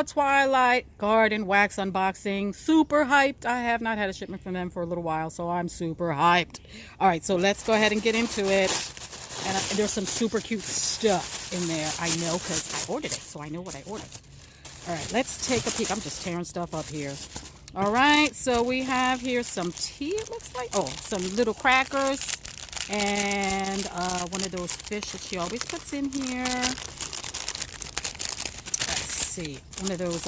Twilight Garden wax unboxing. Super hyped. I have not had a shipment from them for a little while, so I'm super hyped. All right, so let's go ahead and get into it. And there's some super cute stuff in there. I know because I ordered it, so I know what I ordered. All right, let's take a peek. I'm just tearing stuff up here. All right, so we have here some tea, it looks like. Oh, some little crackers and one of those fish that she always puts in here. See, one of those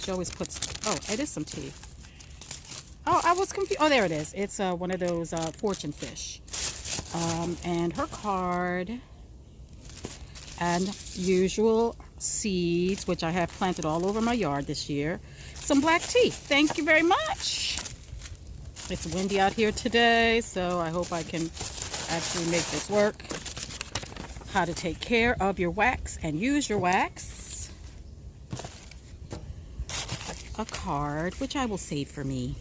she always puts, oh, it is some tea. Oh, I was confused. Oh, there it is. It's one of those fortune fish. And her card and usual seeds, which I have planted all over my yard this year. Some black tea. Thank you very much. It's windy out here today, so I hope I can actually make this work. How to take care of your wax and use your wax. A card, which I will save for me.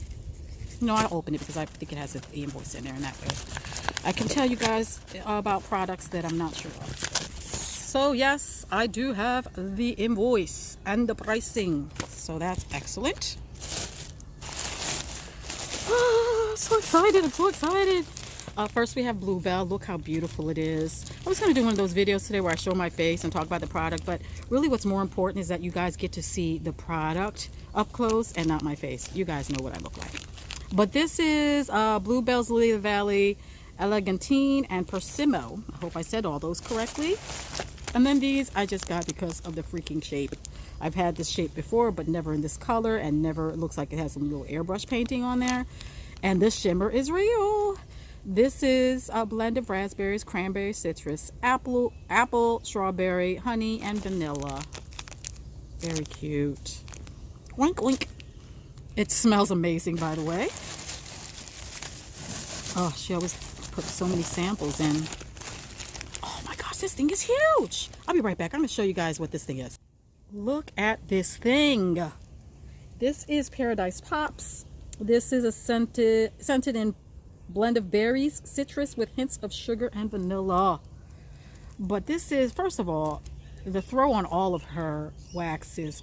No, I'll open it because I think it has an invoice in there, and that way I can tell you guys about products that I'm not sure of. So yes, I do have the invoice and the pricing, so that's excellent. Oh, I'm so excited. I'm so excited. First we have Bluebell. Look how beautiful it is. I was going to do one of those videos today where I show my face and talk about the product, but really what's more important is that you guys get to see the product up close and not my face. You guys know what I look like. But this is Bluebell's Lily of the Valley, Elegantine, and Persimo. I hope I said all those correctly. And then these I just got because of the freaking shape. I've had this shape before, but never in this color, and never, it looks like it has some little airbrush painting on there. And this shimmer is real. This is a blend of raspberries, cranberry, citrus, apple, strawberry, honey, and vanilla. Very cute. Oink, oink. It smells amazing, by the way. Oh, she always puts so many samples in. Oh my gosh, this thing is huge. I'll be right back. I'm going to show you guys what this thing is. Look at this thing. This is Paradise Pops. This is a scented in blend of berries, citrus with hints of sugar and vanilla. But this is, first of all, the throw on all of her waxes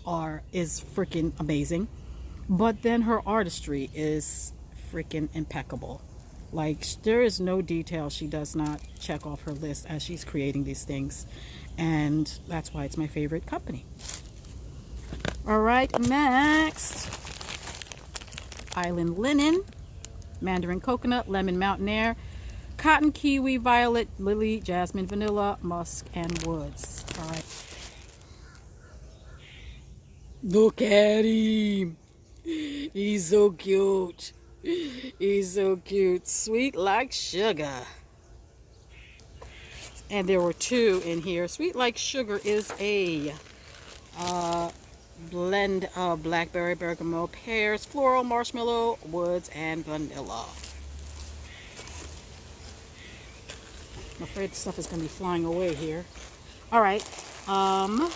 is freaking amazing. But then her artistry is freaking impeccable. Like, there is no detail she does not check off her list as she's creating these things. And that's why it's my favorite company. All right, next. Island Linen. Mandarin Coconut, Lemon Mountain Air, Cotton Kiwi, Violet, Lily, Jasmine, Vanilla, Musk, and Woods. All right. Look at him. He's so cute. He's so cute. Sweet like sugar. And there were two in here. Sweet like sugar is a blend of blackberry, bergamot, pears, floral, marshmallow, woods, and vanilla. I'm afraid the stuff is going to be flying away here. All right. Oh,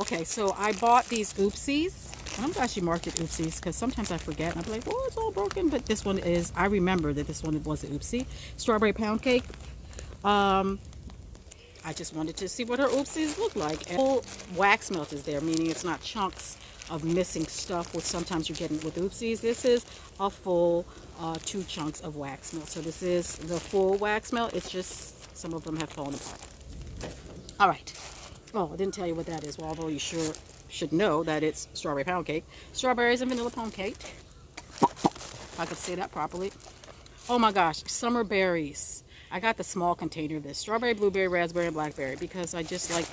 okay. So I bought these oopsies. And I'm glad she marked it oopsies because sometimes I forget. And I'll be like, oh, it's all broken. But this one is, I remember that this one was an oopsie. Strawberry pound cake. I just wanted to see what her oopsies look like. And full wax melt is there, meaning it's not chunks of missing stuff, which sometimes you're getting with oopsies. This is a full 2 chunks of wax melt. So this is the full wax melt. It's just some of them have fallen apart. All right. Oh, I didn't tell you what that is. Well, although you sure should know that it's strawberry pound cake. Strawberries and vanilla pound cake. If I could say that properly. Oh my gosh, summer berries. I got the small container of this. Strawberry, blueberry, raspberry, and blackberry because I just like,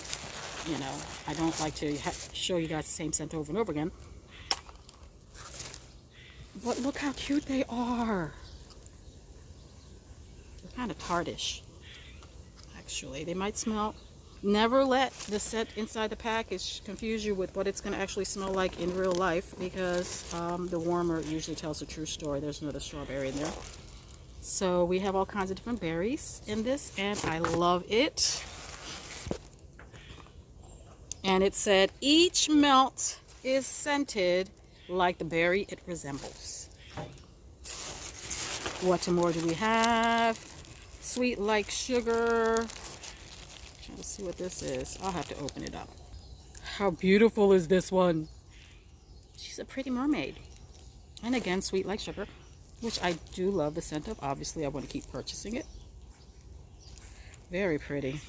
you know, I don't like to show you guys the same scent over and over again. But look how cute they are. They're kind of tartish, actually. They might smell. Never let the scent inside the package confuse you with what it's going to actually smell like in real life because the warmer usually tells the true story. There's another strawberry in there. So we have all kinds of different berries in this, and I love it. And it said each melt is scented like the berry it resembles. What more do we have? Sweet like sugar. Let's see what this is. I'll have to open it up. how beautiful is this one? She's a pretty mermaid. And again, sweet like sugar, which I do love the scent of. Obviously, I want to keep purchasing it. Very pretty.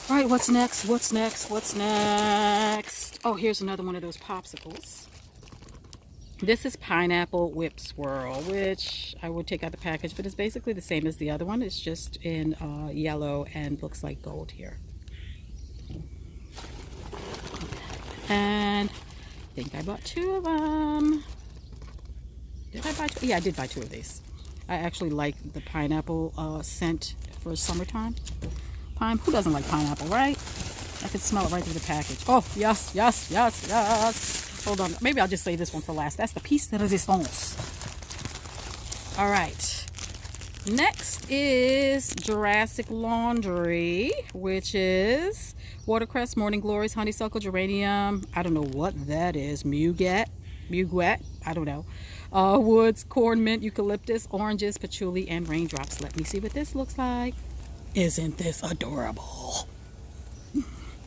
All right, what's next? What's next? What's next? Oh, here's another one of those popsicles. This is pineapple whipped swirl, which I would take out the package, but it's basically the same as the other one. It's just in yellow and looks like gold here. And I think I bought 2 of them. Did I buy 2? Yeah, I did buy 2 of these. I actually like the pineapple scent for summertime. Who doesn't like pineapple, right? I could smell it right through the package. Oh, yes, yes, yes, yes. Hold on. Maybe I'll just say this one for last. That's the piece de resistance. All right. Next is Jurassic Laundry, which is watercress, morning glories, honeysuckle, geranium. I don't know what that is. Muguet. I don't know. Woods, corn, mint, eucalyptus, oranges, patchouli, and raindrops. Let me see what this looks like. Isn't this adorable?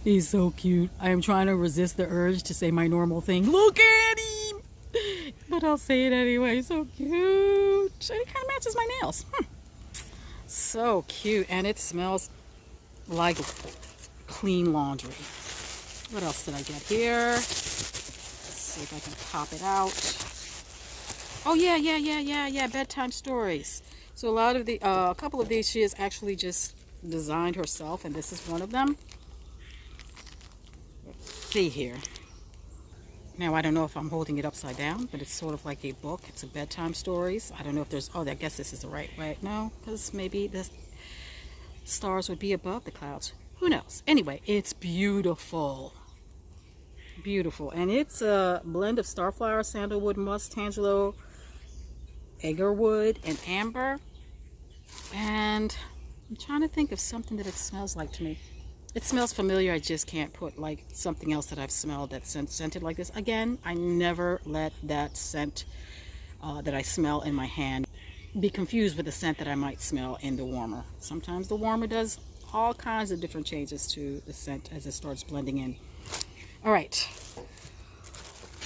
He's so cute. I am trying to resist the urge to say my normal thing. Look at him! But I'll say it anyway. So cute. It kind of matches my nails. So cute. And it smells like clean laundry. What else did I get here? Let's see if I can pop it out. Oh, yeah. Bedtime stories. So a lot of the, a couple of these she has actually just designed herself, and this is one of them. Let's see here. Now, I don't know if I'm holding it upside down, but it's sort of like a book. It's a bedtime stories. I don't know if there's, oh, I guess this is the right way. No, because maybe the stars would be above the clouds. Who knows? Anyway, it's beautiful. Beautiful. And it's a blend of starflower, sandalwood, musk, tangelo, eggerwood, and amber. And I'm trying to think of something that it smells like to me. It smells familiar. I just can't put like something else that I've smelled that's scented like this. Again, I never let that scent that I smell in my hand be confused with the scent that I might smell in the warmer. Sometimes the warmer does all kinds of different changes to the scent as it starts blending in. All right.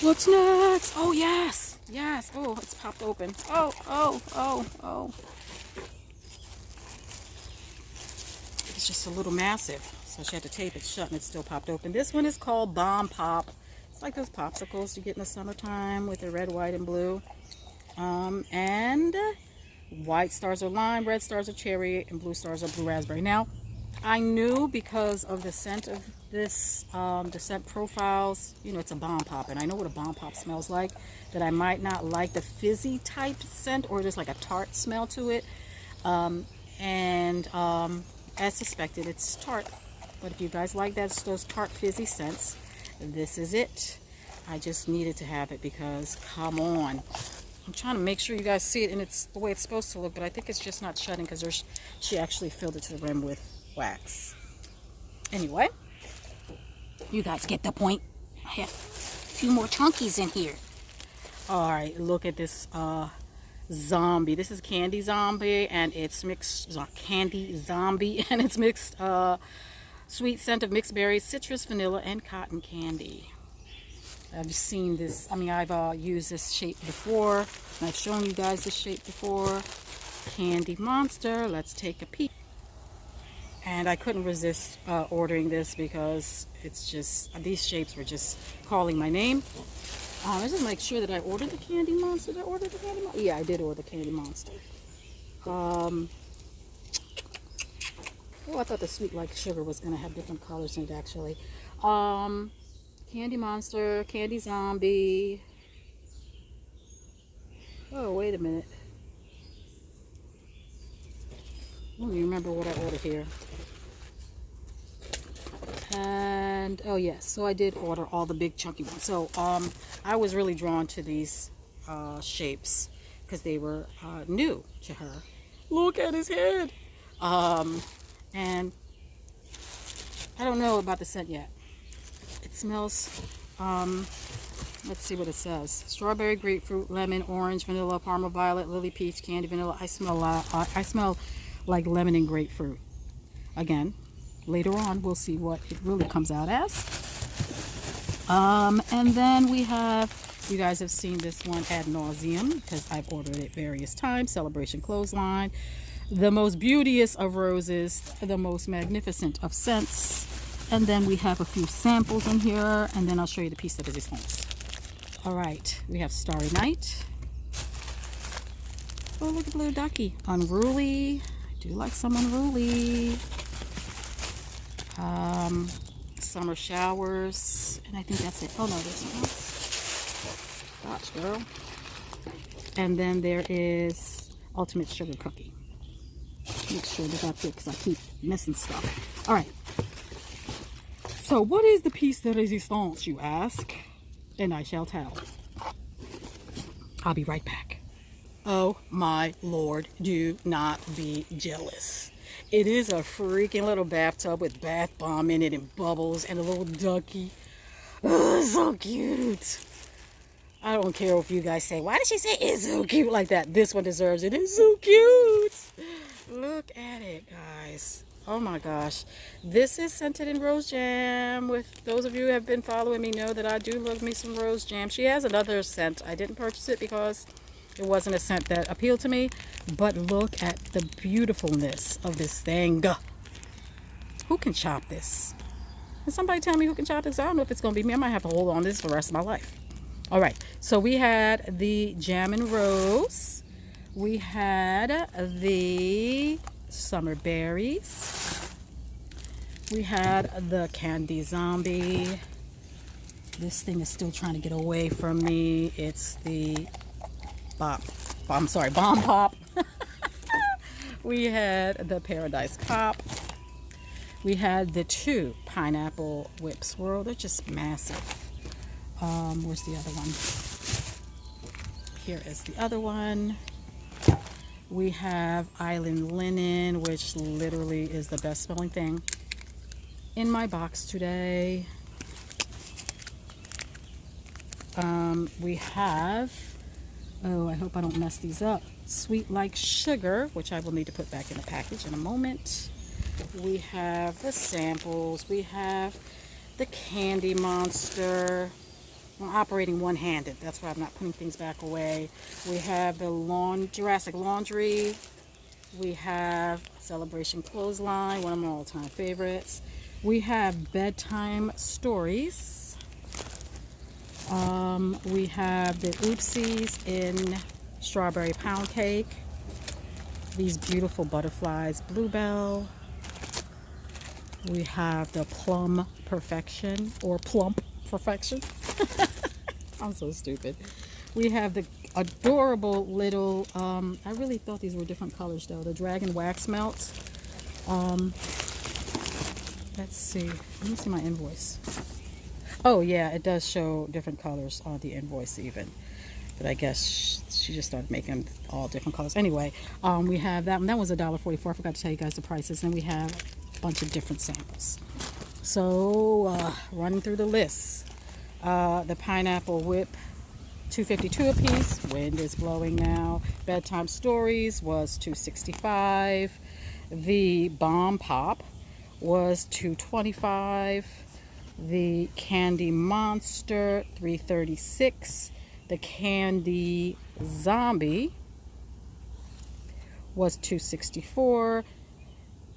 What's next? Oh, yes. Yes. Oh, it's popped open. Oh. It's just a little massive. So she had to tape it shut and it still popped open. This one is called Bomb Pop. It's like those popsicles you get in the summertime with the red, white, and blue. And white stars are lime, red stars are cherry, and blue stars are blue raspberry. Now, I knew because of the scent of this, the scent profiles, you know, it's a bomb pop, and I know what a bomb pop smells like, that I might not like the fizzy type scent or just like a tart smell to it. As suspected, it's tart. But if you guys like those tart fizzy scents, this is it. I just needed to have it because, come on. I'm trying to make sure you guys see it and it's the way it's supposed to look, but I think it's just not shutting because she actually filled it to the rim with wax. Anyway, you guys get the point. I have a few more chunkies in here. All right, look at this zombie. This is Candy Zombie, and it's mixed Candy Zombie, and it's mixed sweet scent of mixed berries, citrus, vanilla, and cotton candy. I've seen this, I've used this shape before, and I've shown you guys this shape before. Candy Monster, let's take a peek. And I couldn't resist ordering this because it's just, these shapes were just calling my name. Let's just make sure that I ordered the Candy Monster. Did I order the Candy Monster? Yeah, I did order the Candy Monster. Oh, I thought the sweet like sugar was going to have different colors in it, actually. Candy Monster, Candy Zombie. Oh, wait a minute. I don't even remember what I ordered here. And, oh yes, so I did order all the big chunky ones. So, I was really drawn to these shapes because they were new to her. Look at his head! And I don't know about the scent yet. It smells, let's see what it says. Strawberry, grapefruit, lemon, orange, vanilla, Parma violet, lily peach, candy vanilla. I smell like lemon and grapefruit. Again, later on we'll see what it really comes out as. And then we have, you guys have seen this one ad nauseum because I've ordered it various times. Celebration Clothesline. The most beauteous of roses, the most magnificent of scents. And then we have a few samples in here, and then I'll show you the piece de resistance. All right, we have Starry Night. Oh, look at the little ducky. Unruly. I do like some Unruly. Summer Showers, and I think that's it. Oh no, there's something else. Gosh, girl. And then there is Ultimate Sugar Cookie. Make sure that that's it because I keep missing stuff. All right. So what is the piece de resistance, you ask? And I shall tell. I'll be right back. Oh my Lord, do not be jealous. It is a freaking little bathtub with bath bomb in it and bubbles and a little ducky. Oh, so cute. I don't care if you guys say, why did she say it's so cute like that? This one deserves it. It's so cute. Look at it, guys. Oh my gosh. This is scented in rose jam. With those of you who have been following me know that I do love me some rose jam. She has another scent. I didn't purchase it because it wasn't a scent that appealed to me. But look at the beautifulness of this thing. Who can chop this? Can somebody tell me who can chop this? I don't know if it's going to be me. I might have to hold on to this for the rest of my life. All right. So we had the Jam and Rose. We had the Summer Berries. We had the Candy Zombie. This thing is still trying to get away from me. It's the Bomb Pop. We had the Paradise Pop. We had the 2 Pineapple Whip Swirl. They're just massive. Where's the other one? Here is the other one. We have Island Linen, which literally is the best smelling thing in my box today. We have, oh, I hope I don't mess these up, Sweet Like Sugar, which I will need to put back in the package in a moment. We have the samples. We have the Candy Monster. I'm operating one-handed. That's why I'm not putting things back away. We have the Jurassic Laundry. We have Celebration Clothesline, one of my all-time favorites. We have Bedtime Stories. We have the Oopsies in Strawberry Pound Cake. These beautiful butterflies, Bluebell. We have the Plum Perfection, or Plump Perfection. I'm so stupid. We have the adorable little, I really thought these were different colors though, the Dragon Wax Melt. Let's see, let me see my invoice. Oh yeah, it does show different colors on the invoice even. But I guess she just started making them all different colors. Anyway, we have that one. That was $1.44. I forgot to tell you guys the prices. And we have a bunch of different samples. So, running through the list. The Pineapple Whip, $2.52 a piece. Wind is blowing now. Bedtime Stories was $2.65. The Bomb Pop was $2.25. The Candy Monster, $3.36. The Candy Zombie was $2.64.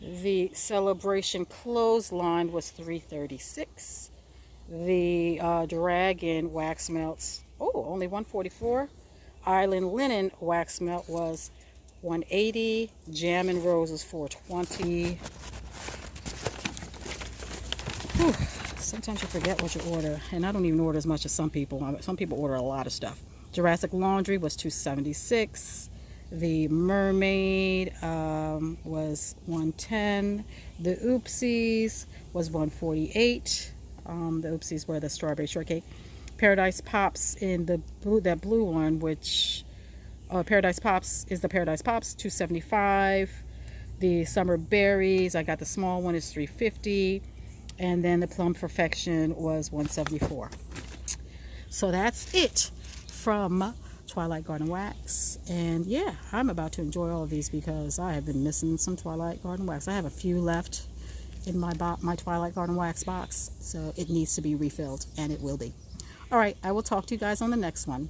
The Celebration Clothesline was $3.36. The Dragon Wax Melts, oh, only $1.44. Island Linen Wax Melt was $1.80. Jam and Rose was $4.20. Sometimes you forget what you order, and I don't even order as much as some people. Some people order a lot of stuff. Jurassic Laundry was $2.76. The Mermaid was $1.10. The Oopsies was $1.48. The Oopsies were the strawberry shortcake. Paradise Pops in the blue, that blue one, which Paradise Pops is the Paradise Pops, $2.75. The Summer Berries, I got the small one, is $3.50. And then the Plum Perfection was $1.74. So that's it from Twilight Garden Wax. And yeah, I'm about to enjoy all of these because I have been missing some Twilight Garden Wax. I have a few left in my Twilight Garden wax box, so it needs to be refilled, and it will be. All right, I will talk to you guys on the next one.